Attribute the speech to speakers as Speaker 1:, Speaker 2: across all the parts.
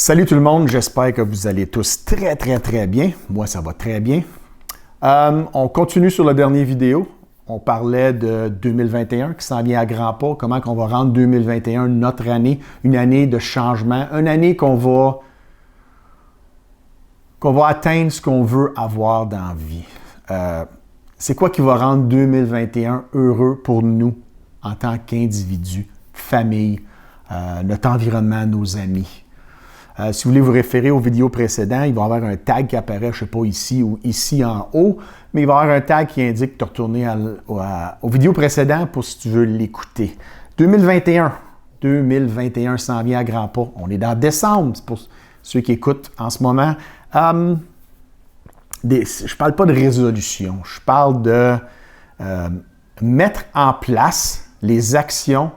Speaker 1: Salut tout le monde, j'espère que vous allez tous très bien. Moi, ça va très bien. On continue sur la dernière vidéo. On parlait de 2021 qui s'en vient à grands pas. Comment on va rendre 2021 notre année, une année de changement, une année qu'on va atteindre ce qu'on veut avoir dans la vie. C'est quoi qui va rendre 2021 heureux pour nous en tant qu'individus, famille, notre environnement, nos amis. Si vous voulez vous référer aux vidéos précédentes, il va y avoir un tag qui apparaît, je ne sais pas ici ou ici en haut, mais il va y avoir un tag qui indique de retourner aux vidéos précédentes pour si tu veux l'écouter. 2021 s'en vient à grands pas. On est dans décembre, c'est pour ceux qui écoutent en ce moment. Je ne parle pas de résolution, je parle de mettre en place les actions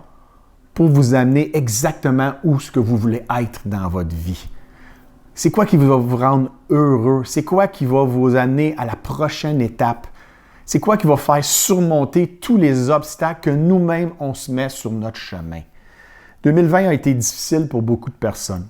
Speaker 1: pour vous amener exactement où ce que vous voulez être dans votre vie. C'est quoi qui va vous rendre heureux? C'est quoi qui va vous amener à la prochaine étape? C'est quoi qui va faire surmonter tous les obstacles que nous-mêmes, on se met sur notre chemin? 2020 a été difficile pour beaucoup de personnes.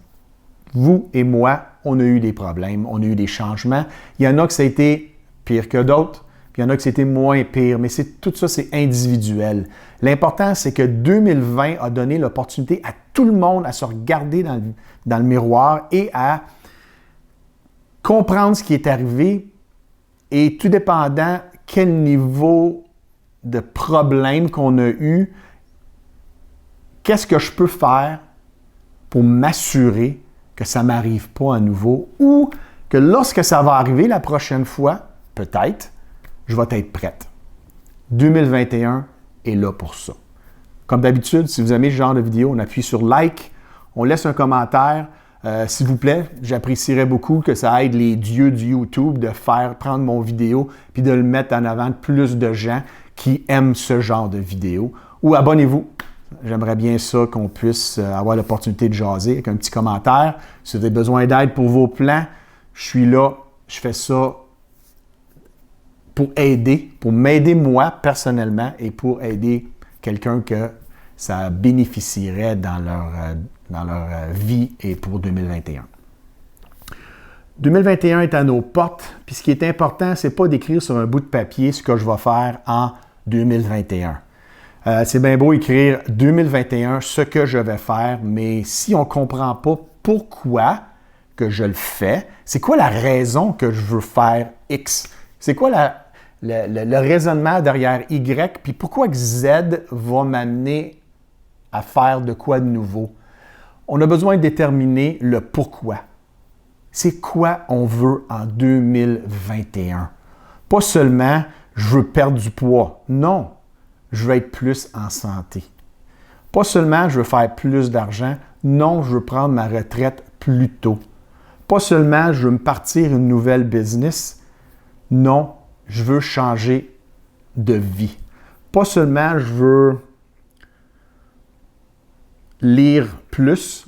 Speaker 1: Vous et moi, on a eu des problèmes, on a eu des changements. Il y en a que ça a été pire que d'autres. Puis il y en a que c'était moins pire, mais tout ça, c'est individuel. L'important, c'est que 2020 a donné l'opportunité à tout le monde à se regarder dans le miroir et à comprendre ce qui est arrivé et tout dépendant quel niveau de problème qu'on a eu, qu'est-ce que je peux faire pour m'assurer que ça ne m'arrive pas à nouveau ou que lorsque ça va arriver la prochaine fois, peut-être, je vais être prête. 2021 est là pour ça. Comme d'habitude, si vous aimez ce genre de vidéo, on appuie sur like, on laisse un commentaire. S'il vous plaît, j'apprécierais beaucoup que ça aide les dieux du YouTube de prendre mon vidéo puis de le mettre en avant de plus de gens qui aiment ce genre de vidéo. Ou abonnez-vous. J'aimerais bien ça qu'on puisse avoir l'opportunité de jaser avec un petit commentaire. Si vous avez besoin d'aide pour vos plans, je suis là, je fais ça pour m'aider moi personnellement et pour aider quelqu'un que ça bénéficierait dans leur vie et pour 2021. 2021 est à nos portes, puis ce qui est important, c'est pas d'écrire sur un bout de papier ce que je vais faire en 2021. C'est bien beau écrire 2021, ce que je vais faire, mais si on ne comprend pas pourquoi que je le fais, c'est quoi la raison que je veux faire X? C'est quoi le raisonnement derrière Y, puis pourquoi Z va m'amener à faire de quoi de nouveau? On a besoin de déterminer le pourquoi. C'est quoi on veut en 2021? Pas seulement je veux perdre du poids. Non, je veux être plus en santé. Pas seulement je veux faire plus d'argent. Non, je veux prendre ma retraite plus tôt. Pas seulement je veux me partir une nouvelle business. Non, je veux changer de vie. Pas seulement je veux lire plus,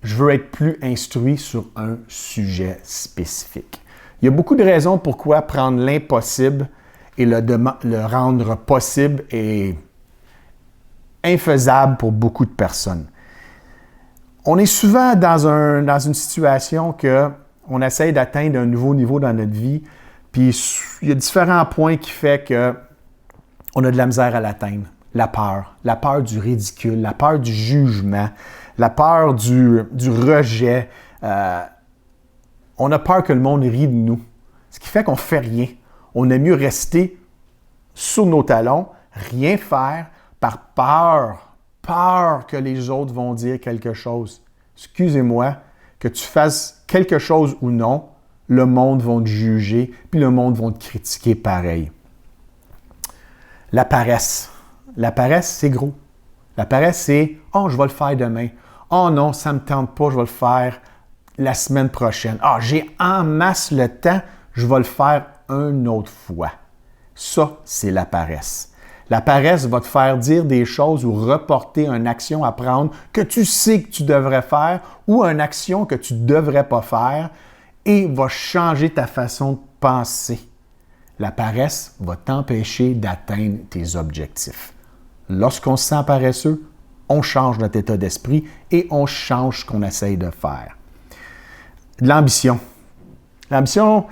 Speaker 1: je veux être plus instruit sur un sujet spécifique. Il y a beaucoup de raisons pourquoi prendre l'impossible et le rendre possible est infaisable pour beaucoup de personnes. On est souvent dans une situation qu'on essaie d'atteindre un nouveau niveau dans notre vie, puis il y a différents points qui font qu'on a de la misère à l'atteindre. La peur du ridicule, la peur du jugement, la peur du rejet. On a peur que le monde rie de nous, ce qui fait qu'on ne fait rien. On aime mieux rester sur nos talons, rien faire par peur que les autres vont dire quelque chose. Excusez-moi, que tu fasses quelque chose ou non, le monde va te juger, puis le monde va te critiquer pareil. La paresse. La paresse, c'est gros. La paresse, c'est « Oh, je vais le faire demain. Oh non, ça ne me tente pas, je vais le faire la semaine prochaine. Ah, j'ai en masse le temps, je vais le faire une autre fois. » Ça, c'est la paresse. La paresse va te faire dire des choses ou reporter une action à prendre que tu sais que tu devrais faire ou une action que tu ne devrais pas faire et va changer ta façon de penser. La paresse va t'empêcher d'atteindre tes objectifs. Lorsqu'on se sent paresseux, on change notre état d'esprit et on change ce qu'on essaye de faire. De l'ambition. L'ambition,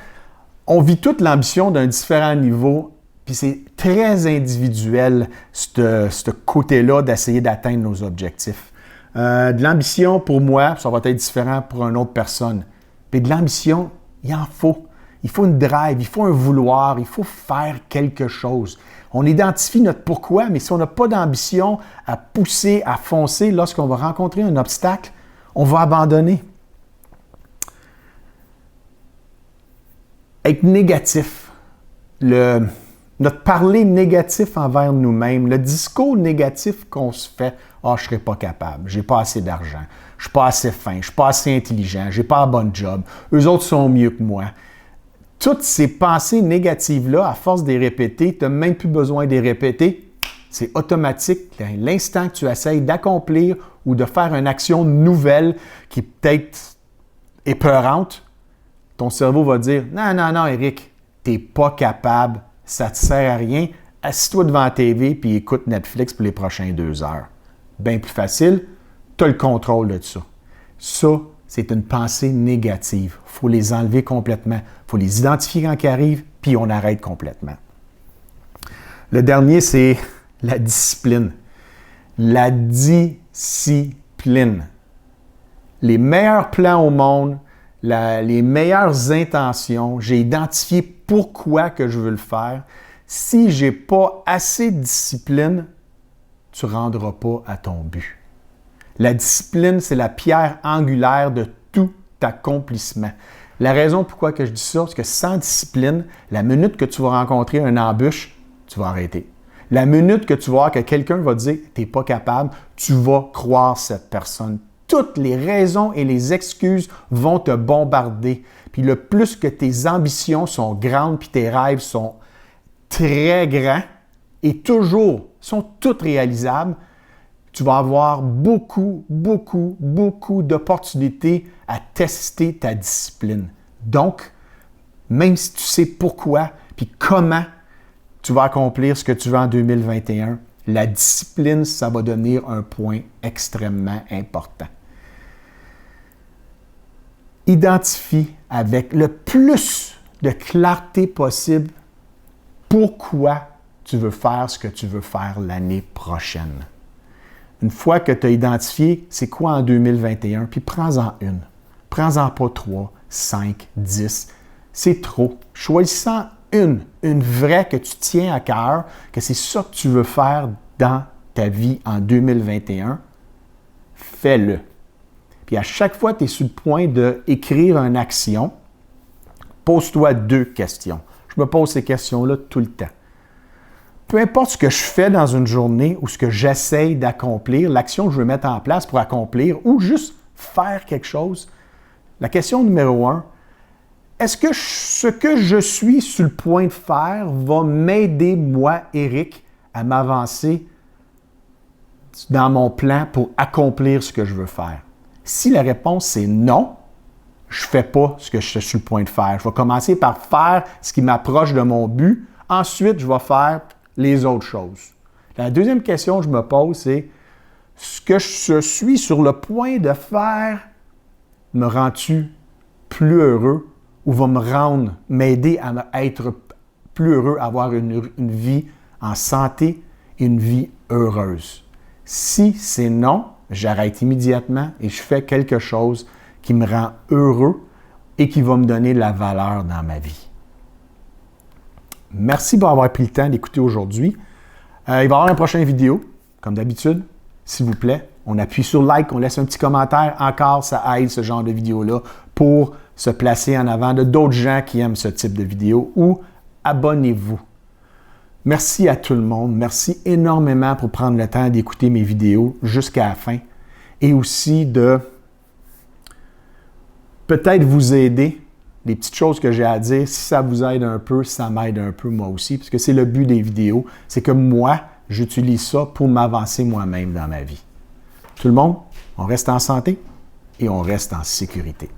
Speaker 1: on vit toute l'ambition d'un différent niveau, puis c'est très individuel, ce côté-là d'essayer d'atteindre nos objectifs. De l'ambition, pour moi, ça va être différent pour une autre personne. Puis de l'ambition, il en faut. Il faut une drive, il faut un vouloir, il faut faire quelque chose. On identifie notre pourquoi, mais si on n'a pas d'ambition à pousser, à foncer, lorsqu'on va rencontrer un obstacle, on va abandonner. Être négatif, notre parler négatif envers nous-mêmes, le discours négatif qu'on se fait, « Ah, je ne serai pas capable, je n'ai pas assez d'argent, je ne suis pas assez fin, je ne suis pas assez intelligent, je n'ai pas un bon job, eux autres sont mieux que moi. » Toutes ces pensées négatives-là, à force de les répéter, tu n'as même plus besoin de les répéter, c'est automatique. L'instant que tu essayes d'accomplir ou de faire une action nouvelle qui est peut-être épeurante, ton cerveau va dire « Non, non, non, Eric, tu n'es pas capable, ça ne te sert à rien, assis-toi devant la TV et écoute Netflix pour les prochaines 2 heures. » Bien plus facile, tu as le contrôle de ça. Ça, c'est une pensée négative. Il faut les enlever complètement. Il faut les identifier quand ils arrivent, puis on arrête complètement. Le dernier, c'est la discipline. La discipline. Les meilleurs plans au monde, les meilleures intentions, j'ai identifié pourquoi que je veux le faire. Si je n'ai pas assez de discipline, tu ne rendras pas à ton but. La discipline, c'est la pierre angulaire de tout accomplissement. La raison pourquoi que je dis ça, c'est que sans discipline, la minute que tu vas rencontrer une embûche, tu vas arrêter. La minute que tu vas voir que quelqu'un va te dire « tu n'es pas capable », tu vas croire cette personne. Toutes les raisons et les excuses vont te bombarder. Puis le plus que tes ambitions sont grandes puis tes rêves sont très grands et toujours sont toutes réalisables, tu vas avoir beaucoup d'opportunités à tester ta discipline. Donc, même si tu sais pourquoi puis comment tu vas accomplir ce que tu veux en 2021, la discipline, ça va devenir un point extrêmement important. Identifie avec le plus de clarté possible pourquoi tu veux faire ce que tu veux faire l'année prochaine. Une fois que tu as identifié c'est quoi en 2021, puis prends-en une. Prends-en pas 3, 5, 10. C'est trop. Choisis-en une vraie que tu tiens à cœur, que c'est ça que tu veux faire dans ta vie en 2021. Fais-le. Puis à chaque fois que tu es sur le point d'écrire une action, pose-toi 2 questions. Je me pose ces questions-là tout le temps. Peu importe ce que je fais dans une journée ou ce que j'essaye d'accomplir, l'action que je veux mettre en place pour accomplir ou juste faire quelque chose, la question numéro 1, est-ce que ce que je suis sur le point de faire va m'aider, moi, Eric, à m'avancer dans mon plan pour accomplir ce que je veux faire? Si la réponse c'est non, je ne fais pas ce que je suis sur le point de faire. Je vais commencer par faire ce qui m'approche de mon but. Ensuite, je vais faire les autres choses. La deuxième question que je me pose, c'est ce que je suis sur le point de faire me rend-tu plus heureux ou va m'aider à être plus heureux, à avoir une vie en santé et une vie heureuse? Si c'est non, j'arrête immédiatement et je fais quelque chose qui me rend heureux et qui va me donner de la valeur dans ma vie. Merci d'avoir pris le temps d'écouter aujourd'hui. Il va y avoir une prochaine vidéo, comme d'habitude. S'il vous plaît, on appuie sur like, on laisse un petit commentaire. Encore, ça aide ce genre de vidéo-là pour se placer en avant de d'autres gens qui aiment ce type de vidéo ou abonnez-vous. Merci à tout le monde. Merci énormément pour prendre le temps d'écouter mes vidéos jusqu'à la fin et aussi de peut-être vous aider. Les petites choses que j'ai à dire, si ça vous aide un peu, ça m'aide un peu moi aussi, parce que c'est le but des vidéos, c'est que moi, j'utilise ça pour m'avancer moi-même dans ma vie. Tout le monde, on reste en santé et on reste en sécurité.